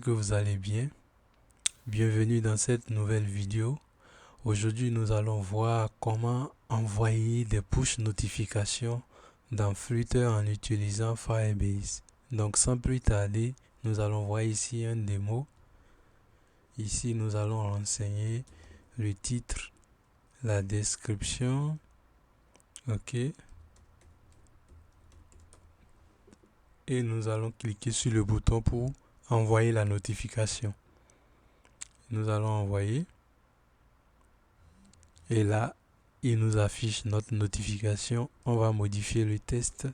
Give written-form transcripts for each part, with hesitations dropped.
Que vous allez bien. Bienvenue dans cette nouvelle vidéo. Aujourd'hui, nous allons voir comment envoyer des push notifications dans Flutter en utilisant Firebase. Donc, sans plus tarder, nous allons voir ici un démo. Ici, nous allons renseigner le titre, la description. OK. Et nous allons cliquer sur le bouton pour envoyer la notification. Nous allons envoyer. Et là, il nous affiche notre notification. On va modifier le test,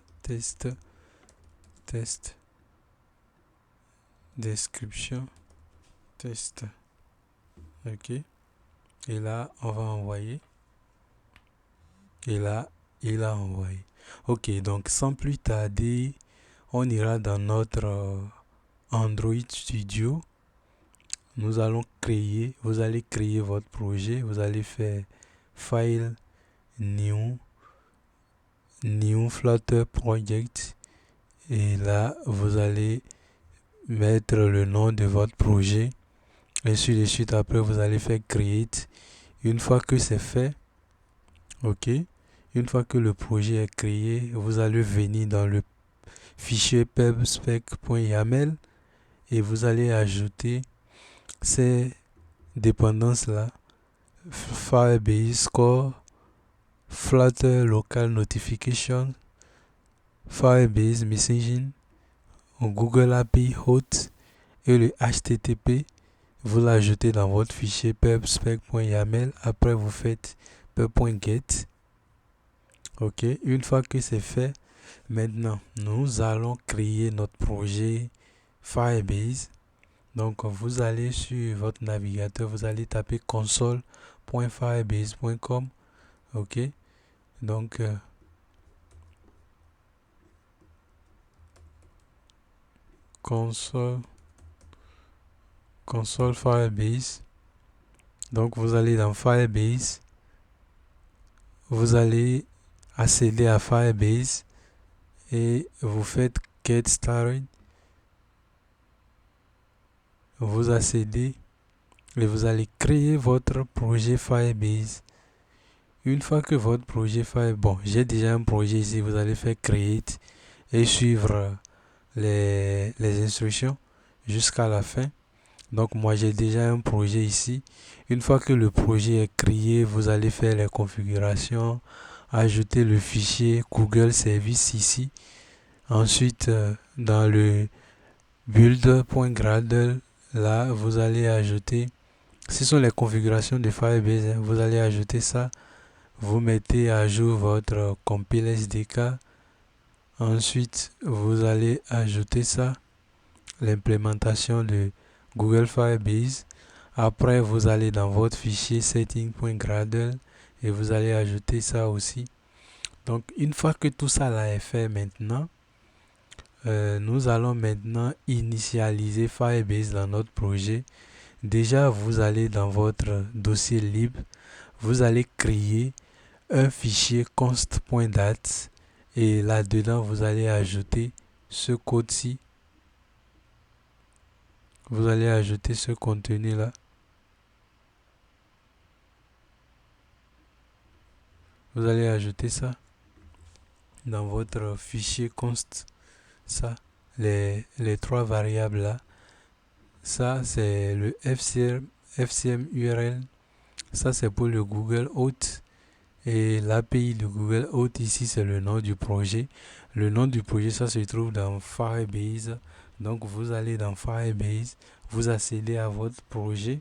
description, test. OK. Et là, on va envoyer. Et là, il a envoyé. OK, donc sans plus tarder, on ira dans notre Android Studio. Nous allons créer, vous allez créer votre projet. Vous allez faire File, New Flutter Project. Et là, vous allez mettre le nom de votre projet. Et suite, après, vous allez faire Create. Une fois que c'est fait, OK. Une fois que le projet est créé, vous allez venir dans le fichier pubspec.yaml et vous allez ajouter ces dépendances-là. Firebase Core, Flutter Local Notification, Firebase Messaging, Google API Hot et le HTTP. Vous l'ajoutez dans votre fichier pubspec.yaml. Après, vous faites pub.get. OK. Une fois que c'est fait, maintenant, nous allons créer notre projet Firebase. Donc, vous allez sur votre navigateur, vous allez taper console.firebase.com. OK. Donc, console Firebase. Donc, vous allez dans Firebase. Vous allez accéder à Firebase et vous faites Get Started. Vous accédez et vous allez créer votre projet Firebase. Une fois que votre projet Firebase, bon, j'ai déjà un projet ici, vous allez faire Create et suivre les instructions jusqu'à la fin. Donc moi j'ai déjà un projet ici. Une fois que le projet est créé, vous allez faire les configurations, ajouter le fichier Google Service ici. Ensuite, dans le build.gradle, là, vous allez ajouter, ce sont les configurations de Firebase, hein, vous allez ajouter ça. Vous mettez à jour votre compile SDK. Ensuite, vous allez ajouter ça, l'implémentation de Google Firebase. Après, vous allez dans votre fichier setting.gradle et vous allez ajouter ça aussi. Donc, une fois que tout ça là est fait maintenant, nous allons maintenant initialiser Firebase dans notre projet. Déjà, vous allez dans votre dossier libre, vous allez créer un fichier const.dat et là-dedans, vous allez ajouter ce code-ci. Vous allez ajouter ce contenu-là. Vous allez ajouter ça dans votre fichier const. Ça, les trois variables là. Ça, c'est le FCM URL. Ça, c'est pour le Google Auth. Et l'API de Google Auth ici, c'est le nom du projet. Le nom du projet, ça se trouve dans Firebase. Donc, vous allez dans Firebase, vous accédez à votre projet.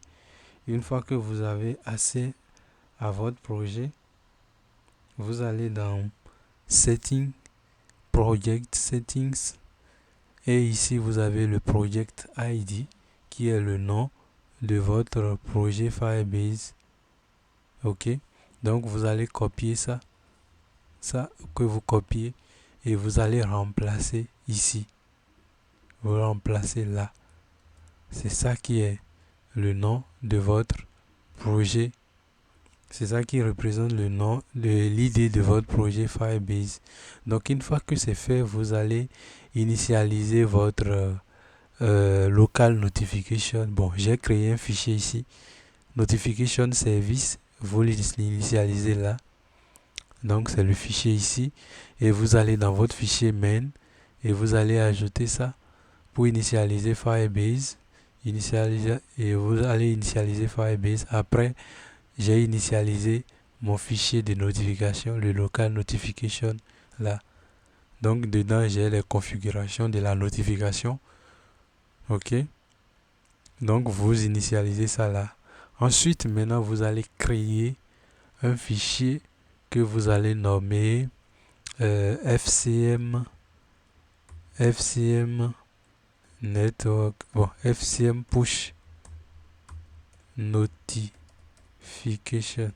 Une fois que vous avez accès à votre projet, vous allez dans Setting, Project Settings. Et ici, vous avez le Project ID qui est le nom de votre projet Firebase. OK. Donc, vous allez copier ça que vous copiez et vous allez remplacer ici. Vous remplacez là. C'est ça qui est le nom de votre projet. C'est ça qui représente le nom de l'idée de votre projet Firebase. Donc, une fois que c'est fait, vous allez initialiser votre local notification. Bon, j'ai créé un fichier ici. Notification service, vous l'initialisez là. Donc, c'est le fichier ici. Et vous allez dans votre fichier main et vous allez ajouter ça pour initialiser Firebase. Et vous allez initialiser Firebase. Après, j'ai initialisé mon fichier de notification, le local notification là. Donc, dedans, j'ai les configurations de la notification. OK. Donc, vous initialisez ça là. Ensuite, maintenant, vous allez créer un fichier que vous allez nommer FCM network. Bon, FCM push notification.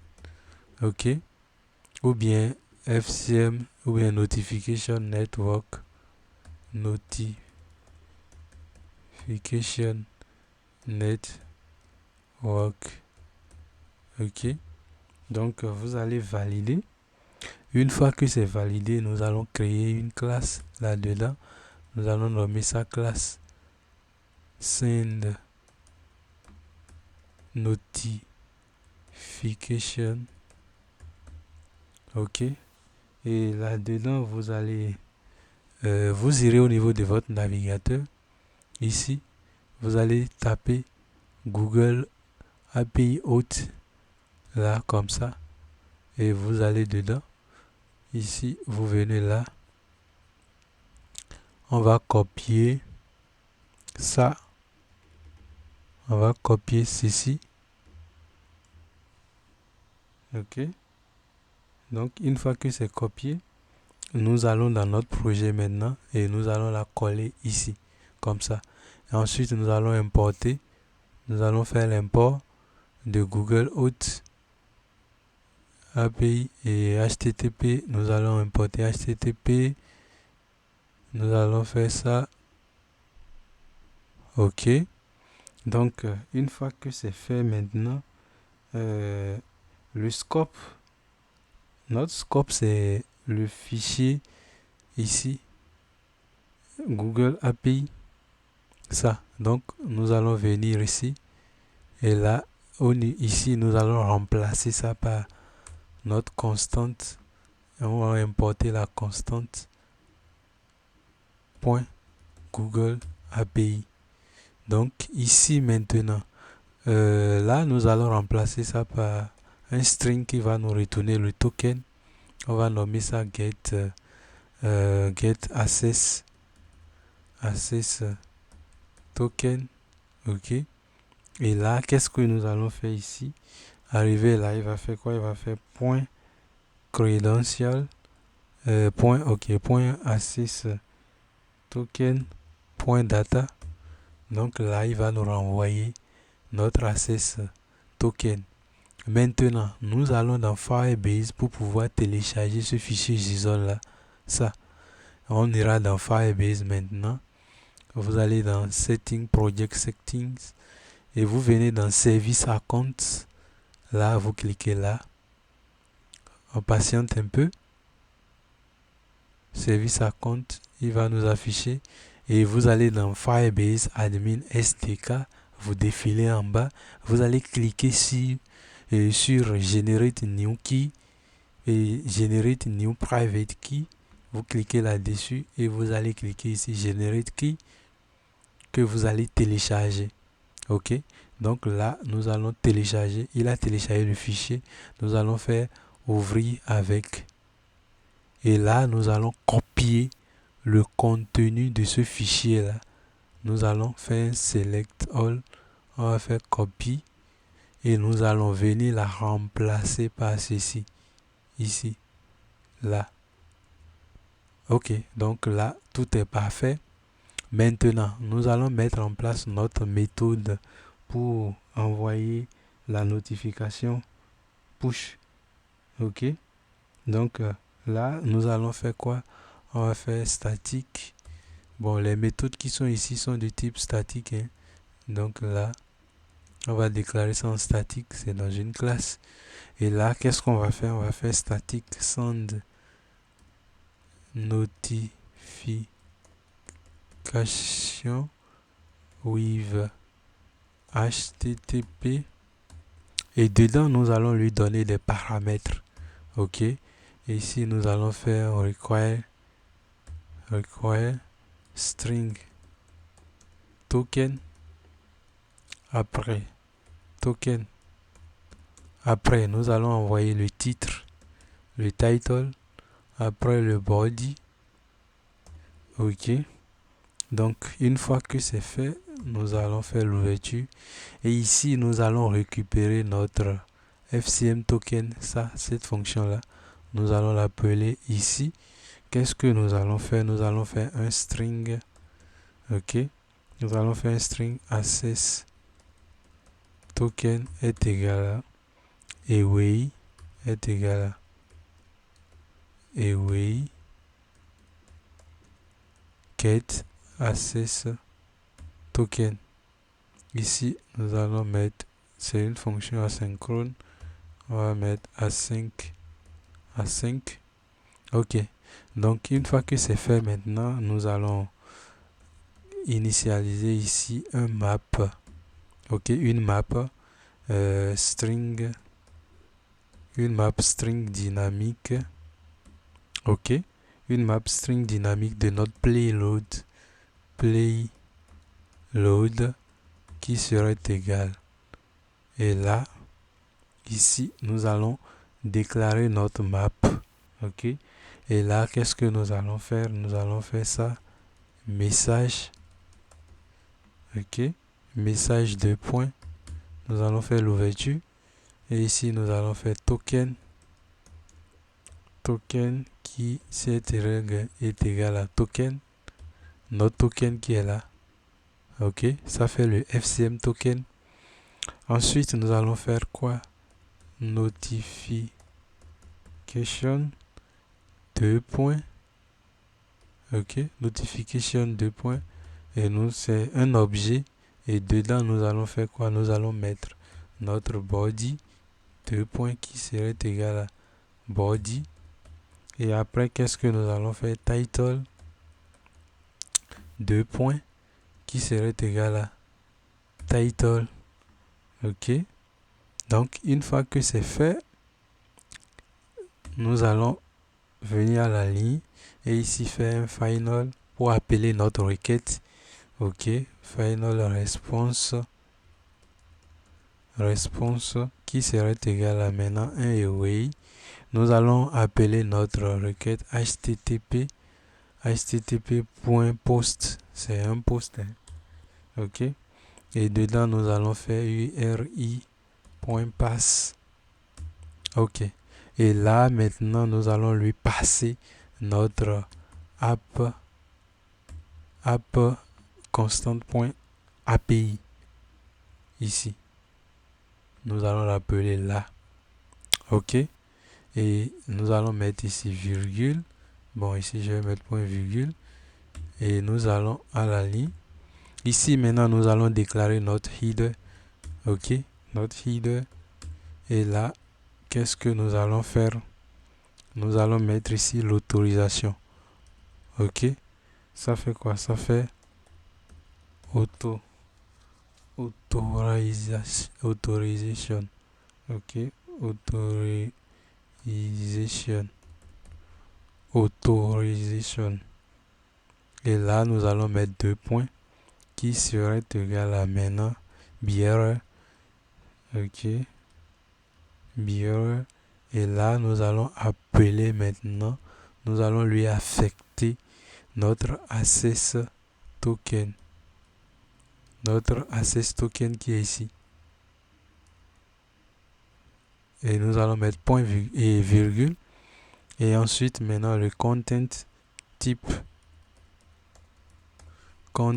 OK. Ou bien FCM ou bien notification network notification network. OK. Donc, vous allez valider. Une fois que c'est validé, nous allons créer une classe là-dedans. Nous allons nommer sa classe send notification. OK. Et là-dedans, vous allez vous irez au niveau de votre navigateur. Ici, vous allez taper Google API Auth là comme ça et vous allez dedans. Ici, vous venez là. On va copier ça. On va copier ceci. OK. Donc, une fois que c'est copié, nous allons dans notre projet maintenant et nous allons la coller ici, comme ça. Et ensuite, nous allons importer. Nous allons faire l'import de Google Auth API et HTTP. Nous allons importer HTTP. Nous allons faire ça. OK. Donc, une fois que c'est fait maintenant, le scope, notre scope, c'est le fichier ici, Google API, ça. Donc, nous allons venir ici. Et là, ici, nous allons remplacer ça par notre constante. Et on va importer la constante .google API. Donc, ici, maintenant, là, nous allons remplacer ça par un string qui va nous retourner le token. On va nommer ça get access token. OK. Et là, qu'est-ce que nous allons faire ici? Arrivé là, il va faire quoi? Il va faire point credential point access token point data. Donc là, il va nous renvoyer notre access token. Maintenant, nous allons dans Firebase pour pouvoir télécharger ce fichier JSON là. Ça, on ira dans Firebase maintenant. Vous allez dans Setting, Project Settings et vous venez dans Service Accounts. Là, vous cliquez là. On patiente un peu. Service Account, il va nous afficher. Et vous allez dans Firebase Admin SDK. Vous défilez en bas. Vous allez cliquer sur Generate New Key et Generate New Private Key. Vous cliquez là-dessus et vous allez cliquer ici Generate Key que vous allez télécharger. OK. Donc là, nous allons télécharger. Il a téléchargé le fichier. Nous allons faire ouvrir avec. Et là, nous allons copier le contenu de ce fichier-là. Nous allons faire Select All. On va faire Copy. Et nous allons venir la remplacer par ceci. Ici. Là. OK. Donc là, tout est parfait. Maintenant, nous allons mettre en place notre méthode pour envoyer la notification push. OK. Donc là, nous allons faire quoi? On va faire statique. Bon, les méthodes qui sont ici sont de type statique. Hein. Donc là, on va déclarer ça en statique. C'est dans une classe. Et là, qu'est-ce qu'on va faire? On va faire statique send notification with HTTP. Et dedans, nous allons lui donner des paramètres. OK. Et ici, nous allons faire require string token. Après, token. Après, nous allons envoyer le titre, le title. Après, le body. OK. Donc, une fois que c'est fait, nous allons faire l'ouverture. Et ici, nous allons récupérer notre FCM token. Ça, cette fonction-là, nous allons l'appeler ici. Qu'est-ce que nous allons faire? Nous allons faire un string. OK. Nous allons faire un string access token est égal à away est égal à away get access token. Ici, nous allons mettre, c'est une fonction asynchrone, on va mettre async. OK. Donc, une fois que c'est fait maintenant, nous allons initialiser ici un map. OK, une map string, une map string dynamique. OK, une map string dynamique de notre payload qui serait égal. Et là, ici, nous allons déclarer notre map. OK. Et là, qu'est-ce que nous allons faire? Nous allons faire ça. Message. OK. Message de points. Nous allons faire l'ouverture. Et ici, nous allons faire token. Token qui est égal à token. Notre token qui est là. OK. Ça fait le FCM token. Ensuite, nous allons faire quoi? Notification. Deux points. OK. Notification deux points. Et nous, c'est un objet. Et dedans, nous allons faire quoi? Nous allons mettre notre body. Deux points qui serait égal à body. Et après, qu'est-ce que nous allons faire? Title. Deux points qui serait égal à title. OK. Donc, une fois que c'est fait, nous allons venir à la ligne et ici faire un final pour appeler notre requête. OK. Final response qui serait égal à maintenant un away. Nous allons appeler notre requête http.post. C'est un post. OK. Et dedans, nous allons faire URI.pass. OK. Et là, maintenant, nous allons lui passer notre app constant.api. Ici. Nous allons l'appeler là. OK. Et nous allons mettre ici virgule. Bon, ici, je vais mettre point virgule. Et nous allons à la ligne. Ici, maintenant, nous allons déclarer notre header. OK. Notre header. Et là, qu'est-ce que nous allons faire? Nous allons mettre ici l'autorisation. OK. Ça fait quoi? Ça fait autorisation. OK. Autorisation. Et là, nous allons mettre deux points qui serait égal à maintenant bearer. OK. Bearer. Et là, nous allons appeler maintenant, nous allons lui affecter notre access token. Notre access token qui est ici. Et nous allons mettre point et virgule. Et ensuite, maintenant, le content type. Le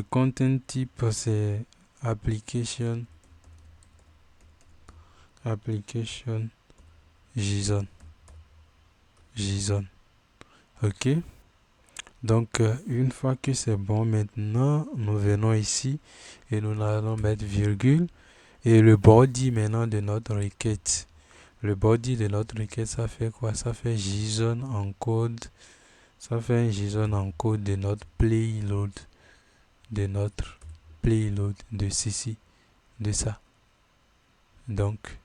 content type, c'est application JSON. OK. Donc, une fois que c'est bon, maintenant, nous venons ici et nous allons mettre virgule. Et le body maintenant de notre requête. Le body de notre requête, ça fait quoi? Ça fait JSON encode Ça fait un JSON en code de notre payload, de ceci, de ça. Donc,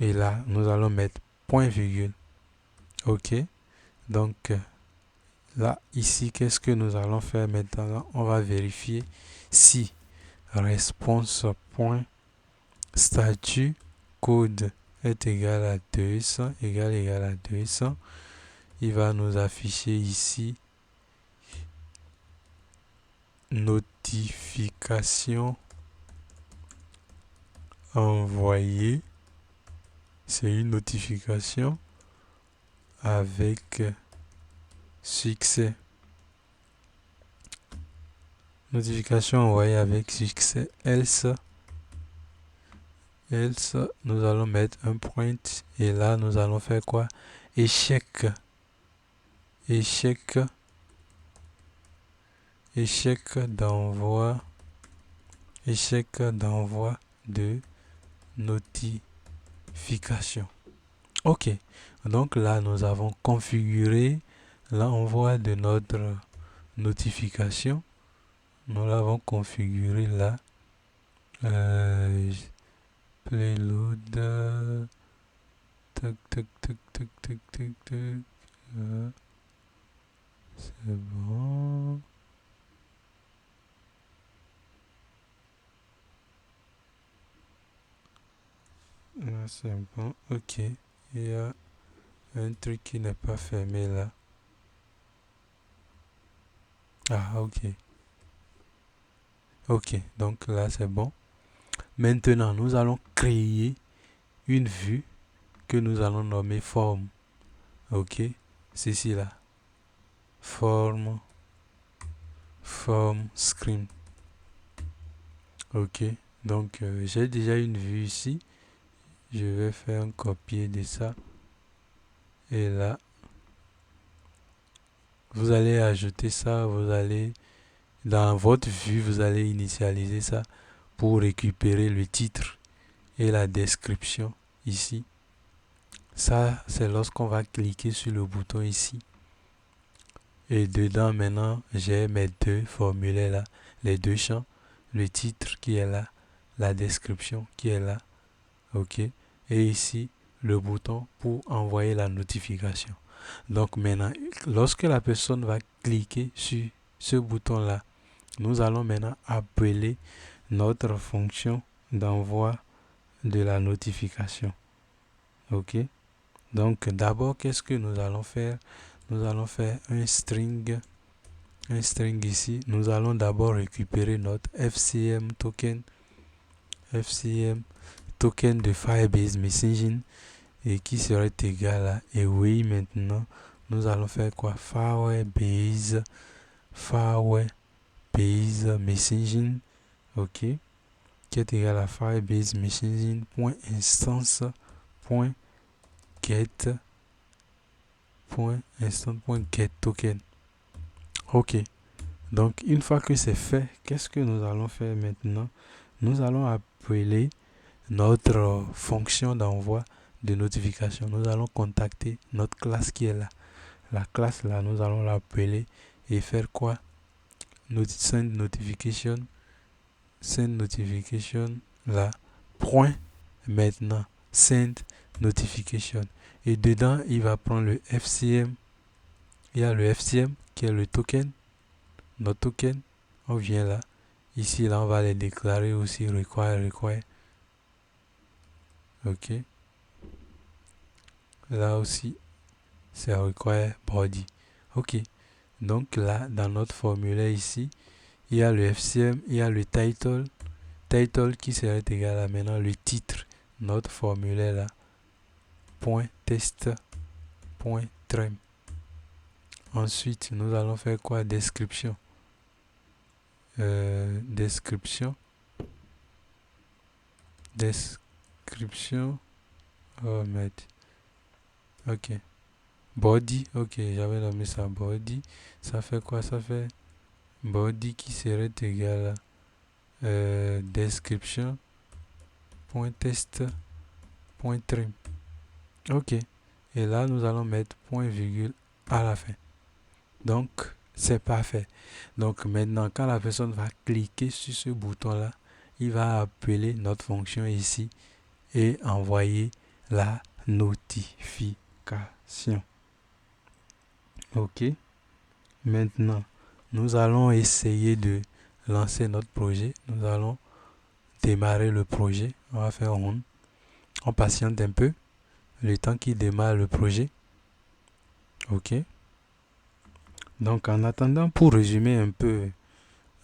et là, nous allons mettre point virgule. OK. Donc, là, ici, qu'est-ce que nous allons faire maintenant? On va vérifier si response.statut code est égal à 200, égal à 200. Il va nous afficher ici notification envoyée. C'est une notification avec succès. Notification envoyée avec succès. Else, nous allons mettre un point et là nous allons faire quoi? Échec d'envoi de notification. OK. Donc là, nous avons configuré l'envoi de notre notification. Nous l'avons configuré là. Payload. Tac. C'est bon. Là, c'est bon. OK. Il y a un truc qui n'est pas fermé là. Ah, OK. OK. Donc là, c'est bon. Maintenant, nous allons créer une vue que nous allons nommer forme. OK. C'est ici là. Forme screen. OK. Donc, j'ai déjà une vue ici. Je vais faire un copier de ça. Et là, vous allez ajouter ça. Vous allez, dans votre vue, vous allez initialiser ça pour récupérer le titre et la description ici. Ça, c'est lorsqu'on va cliquer sur le bouton ici. Et dedans, maintenant, j'ai mes deux formulaires là, les deux champs, le titre qui est là, la description qui est là. OK. Et ici, le bouton pour envoyer la notification. Donc maintenant, lorsque la personne va cliquer sur ce bouton-là, nous allons maintenant appeler notre fonction d'envoi de la notification. OK. Donc d'abord, qu'est-ce que nous allons faire? Nous allons faire un string ici. Nous allons d'abord récupérer notre FCM token de Firebase Messaging et qui serait égal à, et oui, maintenant nous allons faire quoi? Firebase Messaging, OK, qui est égal à Firebase Messaging .get token. OK. Donc une fois que c'est fait, qu'est-ce que nous allons faire maintenant? Nous allons appeler notre fonction d'envoi de notification. Nous allons contacter notre classe qui est là. La classe là, nous allons l'appeler et faire quoi? Send notification là. Point maintenant. Send notification. Et dedans, il va prendre le FCM. Il y a le FCM qui est le token. Notre token. On vient là. Ici, là, on va les déclarer aussi. Require. OK. Là aussi, c'est require body. OK. Donc là, dans notre formulaire ici, il y a le FCM, il y a le title. Title qui serait égal à maintenant le titre. Notre formulaire là. .test. .trem. Ensuite, nous allons faire quoi? Description. Description. Oh, merde. OK. Body. OK, j'avais nommé ça body. Ça fait quoi? Ça fait body qui serait égal à description. .test. .trim. OK. Et là, nous allons mettre point virgule à la fin. Donc, c'est parfait. Donc, maintenant, quand la personne va cliquer sur ce bouton-là, il va appeler notre fonction ici et envoyer la notification. OK. Maintenant, nous allons essayer de lancer notre projet. Nous allons démarrer le projet. On va faire on. On patiente un peu le temps qu'il démarre le projet. OK. Donc, en attendant, pour résumer un peu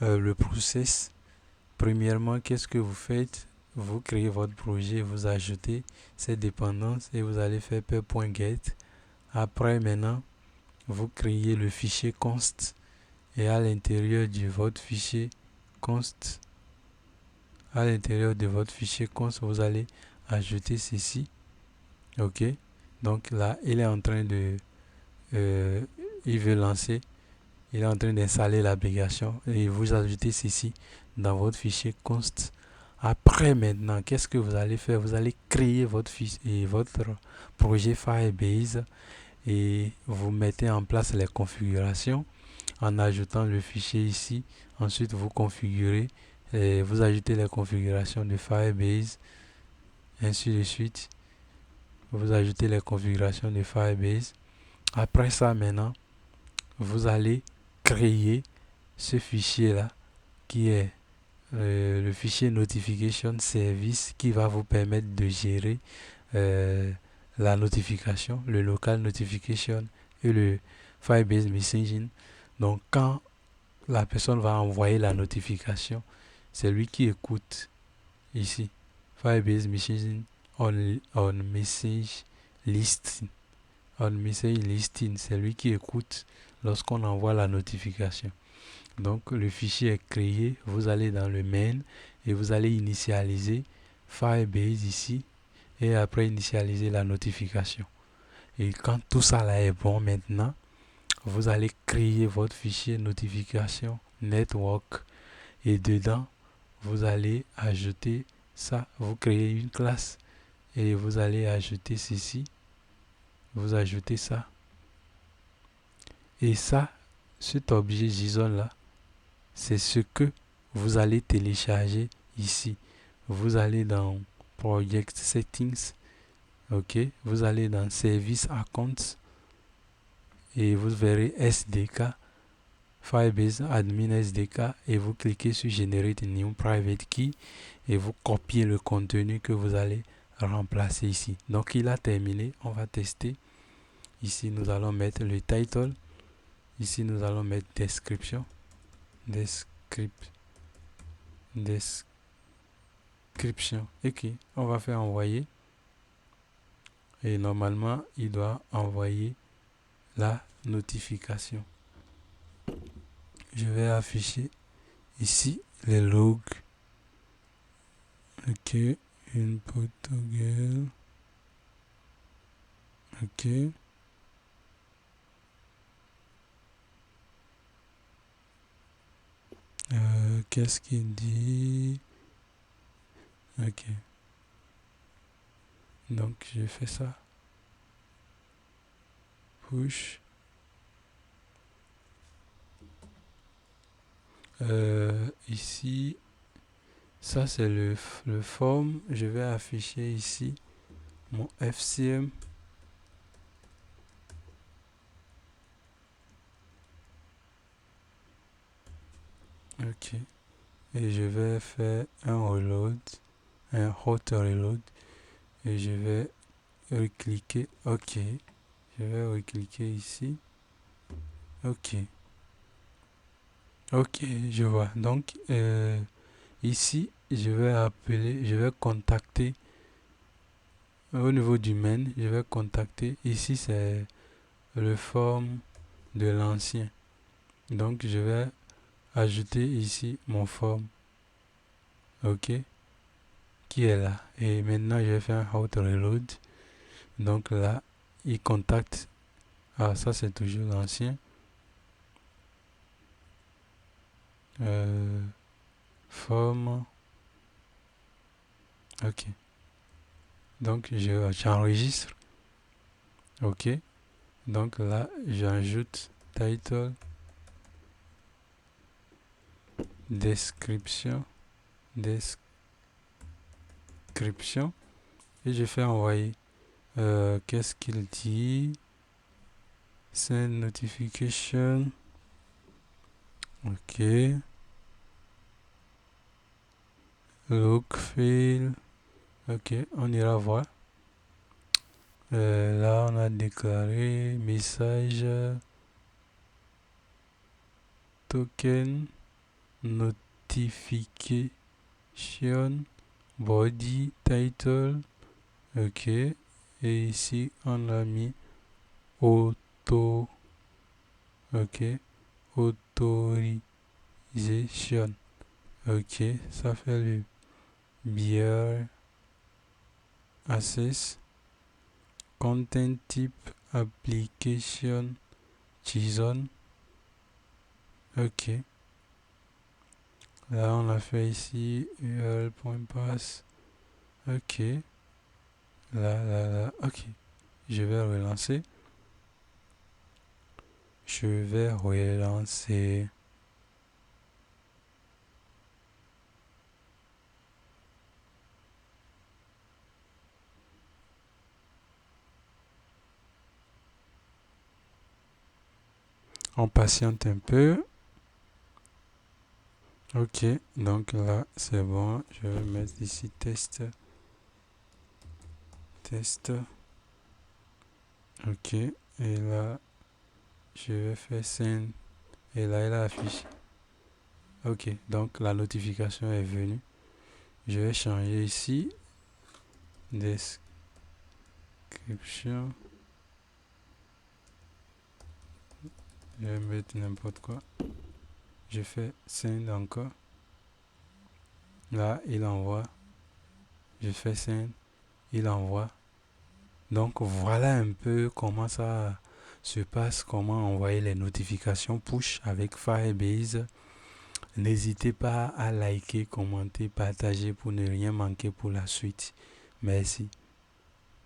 le process, premièrement, qu'est-ce que vous faites? Vous créez votre projet, vous ajoutez ces dépendances et vous allez faire pair.get. Après, maintenant, vous créez le fichier const et à l'intérieur de votre fichier const, vous allez ajouter ceci. OK. Donc là, il est en train de... il veut lancer. Il est en train d'installer l'application et vous ajoutez ceci dans votre fichier const. Après, maintenant, qu'est-ce que vous allez faire? Vous allez créer votre projet Firebase et vous mettez en place les configurations en ajoutant le fichier ici. Ensuite, vous configurez et vous ajoutez les configurations de Firebase, ainsi de suite. Vous ajoutez les configurations de Firebase. Après ça, maintenant, vous allez créer ce fichier-là qui est le fichier Notification Service qui va vous permettre de gérer la notification, le local notification et le Firebase Messaging. Donc, quand la personne va envoyer la notification, c'est lui qui écoute ici. Firebase Messaging on message listing. On message listing, c'est lui qui écoute lorsqu'on envoie la notification. Donc, le fichier est créé. Vous allez dans le main et vous allez initialiser Firebase ici et après initialiser la notification. Et quand tout ça là est bon maintenant, vous allez créer votre fichier notification network et dedans, vous allez ajouter ça. Vous créez une classe et vous allez ajouter ceci. Vous ajoutez ça. Et ça, cet objet JSON là, c'est ce que vous allez télécharger ici. Vous allez dans Project Settings. OK. Vous allez dans Service Accounts. Et vous verrez SDK. Firebase Admin SDK. Et vous cliquez sur Generate New Private Key. Et vous copiez le contenu que vous allez remplacer ici. Donc il a terminé. On va tester. Ici nous allons mettre le title. Ici nous allons mettre description. Description. OK. On va faire envoyer. Et normalement, il doit envoyer la notification. Je vais afficher ici les logs. OK. Input toggle. OK. Qu'est-ce qu'il dit? OK. Donc, je fais ça. Push. Ici, ça c'est le form. Je vais afficher ici mon FCM. OK. Et je vais faire un reload, un hot reload. Et je vais recliquer. OK. Je vais recliquer ici. OK. OK, je vois. Donc, ici, je vais contacter au niveau du main. Je vais contacter. Ici, c'est le form de l'ancien. Donc, je vais ajouter ici mon form. OK. Qui est là. Et maintenant, je vais faire un hot reload. Donc là, il contacte. Ah, ça, c'est toujours l'ancien. Forme. OK. Donc, j'enregistre. OK. Donc là, j'ajoute title, description, et je fais envoyer. Qu'est-ce qu'il dit? Send notification. Ok. Look, file. Ok, on ira voir. Là, on a déclaré message, token, notification, body, title. Ok. Et ici, on a mis auto. Ok. Autorisation. Ok. Ça fait le beer access. Content type application JSON. Ok. Là, on a fait ici url.pass. Ok. Là. Ok. Je vais relancer. On patiente un peu. Ok, donc là c'est bon. Je vais mettre ici test. Ok, et là je vais faire send. Et là il a affiché. Ok, donc la notification est venue. Je vais changer ici. Description. Je vais mettre n'importe quoi. Je fais send encore. Là, il envoie. Je fais send. Il envoie. Donc voilà un peu comment ça se passe, comment envoyer les notifications push avec Firebase. N'hésitez pas à liker, commenter, partager pour ne rien manquer pour la suite. Merci.